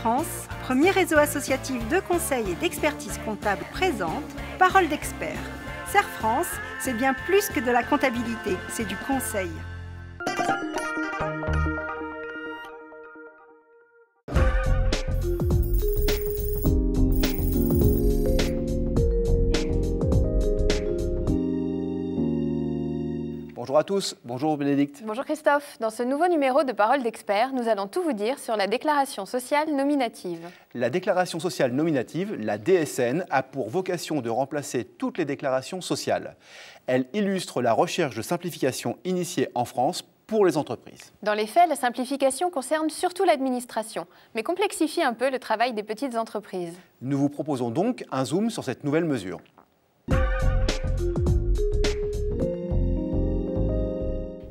France, premier réseau associatif de conseil et d'expertise comptable présente Parole d'expert. Serre France, c'est bien plus que de la comptabilité, c'est du conseil. Bonjour à tous, bonjour Bénédicte. Bonjour Christophe. Dans ce nouveau numéro de Parole d'expert, nous allons tout vous dire sur la déclaration sociale nominative. La déclaration sociale nominative, la DSN, a pour vocation de remplacer toutes les déclarations sociales. Elle illustre la recherche de simplification initiée en France pour les entreprises. Dans les faits, la simplification concerne surtout l'administration, mais complexifie un peu le travail des petites entreprises. Nous vous proposons donc un zoom sur cette nouvelle mesure.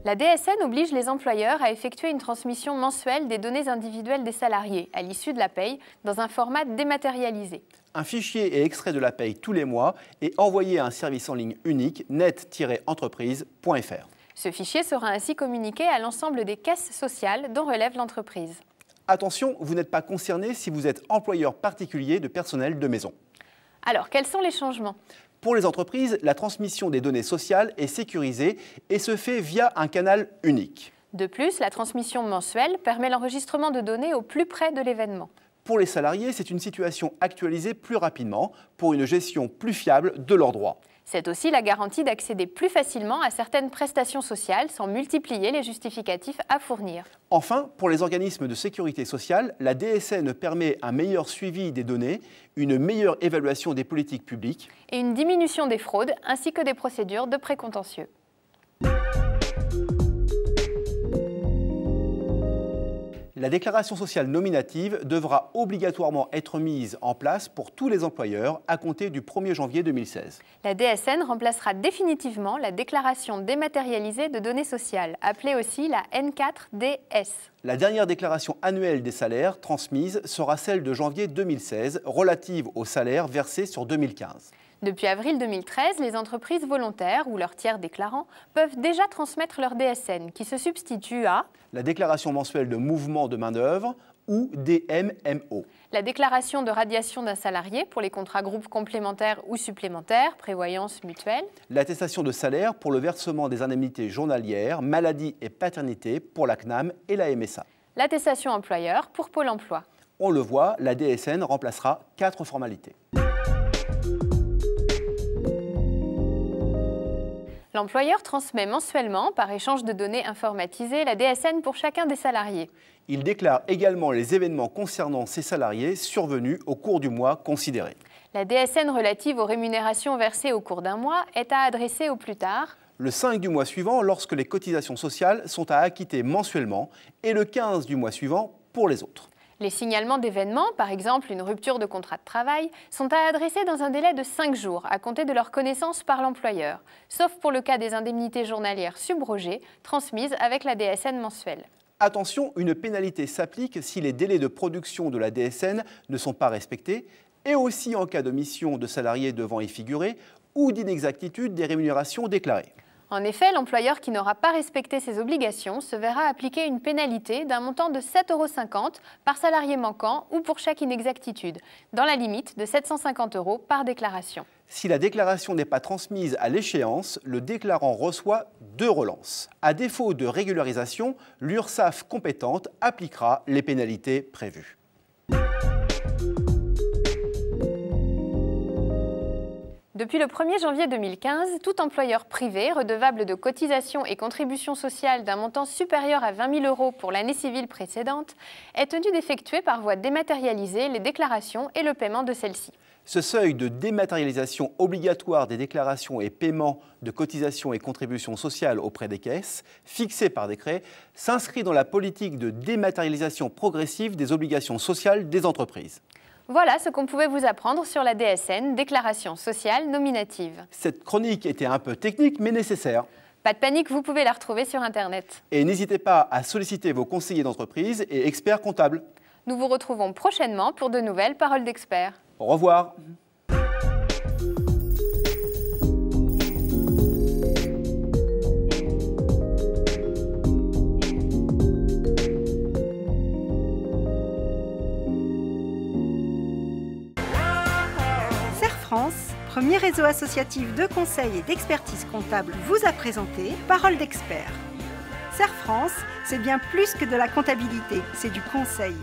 La DSN oblige les employeurs à effectuer une transmission mensuelle des données individuelles des salariés à l'issue de la paye dans un format dématérialisé. Un fichier est extrait de la paye tous les mois et envoyé à un service en ligne unique net-entreprise.fr. Ce fichier sera ainsi communiqué à l'ensemble des caisses sociales dont relève l'entreprise. Attention, vous n'êtes pas concerné si vous êtes employeur particulier de personnel de maison. Alors, quels sont les changements ? Pour les entreprises, la transmission des données sociales est sécurisée et se fait via un canal unique. De plus, la transmission mensuelle permet l'enregistrement de données au plus près de l'événement. Pour les salariés, c'est une situation actualisée plus rapidement pour une gestion plus fiable de leurs droits. C'est aussi la garantie d'accéder plus facilement à certaines prestations sociales sans multiplier les justificatifs à fournir. Enfin, pour les organismes de sécurité sociale, la DSN permet un meilleur suivi des données, une meilleure évaluation des politiques publiques et une diminution des fraudes ainsi que des procédures de précontentieux. La déclaration sociale nominative devra obligatoirement être mise en place pour tous les employeurs à compter du 1er janvier 2016. La DSN remplacera définitivement la déclaration dématérialisée de données sociales, appelée aussi la N4DS. La dernière déclaration annuelle des salaires transmise sera celle de janvier 2016, relative aux salaires versés sur 2015. Depuis avril 2013, les entreprises volontaires ou leurs tiers déclarants peuvent déjà transmettre leur DSN, qui se substitue à la déclaration mensuelle de mouvement de main-d'œuvre ou DMMO. La déclaration de radiation d'un salarié pour les contrats groupes complémentaires ou supplémentaires, prévoyance mutuelle. L'attestation de salaire pour le versement des indemnités journalières, maladie et paternité pour la CNAM et la MSA. L'attestation employeur pour Pôle emploi. On le voit, la DSN remplacera 4 formalités. L'employeur transmet mensuellement, par échange de données informatisées, la DSN pour chacun des salariés. Il déclare également les événements concernant ces salariés survenus au cours du mois considéré. La DSN relative aux rémunérations versées au cours d'un mois est à adresser au plus tard le 5 du mois suivant lorsque les cotisations sociales sont à acquitter mensuellement et le 15 du mois suivant pour les autres. Les signalements d'événements, par exemple une rupture de contrat de travail, sont à adresser dans un délai de 5 jours à compter de leur connaissance par l'employeur, sauf pour le cas des indemnités journalières subrogées, transmises avec la DSN mensuelle. Attention, une pénalité s'applique si les délais de production de la DSN ne sont pas respectés et aussi en cas d'omission de salariés devant y figurer ou d'inexactitude des rémunérations déclarées. En effet, l'employeur qui n'aura pas respecté ses obligations se verra appliquer une pénalité d'un montant de 7,50 € par salarié manquant ou pour chaque inexactitude, dans la limite de 750 € par déclaration. Si la déclaration n'est pas transmise à l'échéance, le déclarant reçoit 2 relances. À défaut de régularisation, l'URSSAF compétente appliquera les pénalités prévues. Depuis le 1er janvier 2015, tout employeur privé redevable de cotisations et contributions sociales d'un montant supérieur à 20 000 € pour l'année civile précédente est tenu d'effectuer par voie dématérialisée les déclarations et le paiement de celles-ci. Ce seuil de dématérialisation obligatoire des déclarations et paiements de cotisations et contributions sociales auprès des caisses, fixé par décret, s'inscrit dans la politique de dématérialisation progressive des obligations sociales des entreprises. Voilà ce qu'on pouvait vous apprendre sur la DSN, déclaration sociale nominative. Cette chronique était un peu technique mais nécessaire. Pas de panique, vous pouvez la retrouver sur Internet. Et n'hésitez pas à solliciter vos conseillers d'entreprise et experts comptables. Nous vous retrouvons prochainement pour de nouvelles paroles d'experts. Au revoir. France, premier réseau associatif de conseil et d'expertise comptable, vous a présenté Parole d'expert. Serre France, c'est bien plus que de la comptabilité, c'est du conseil.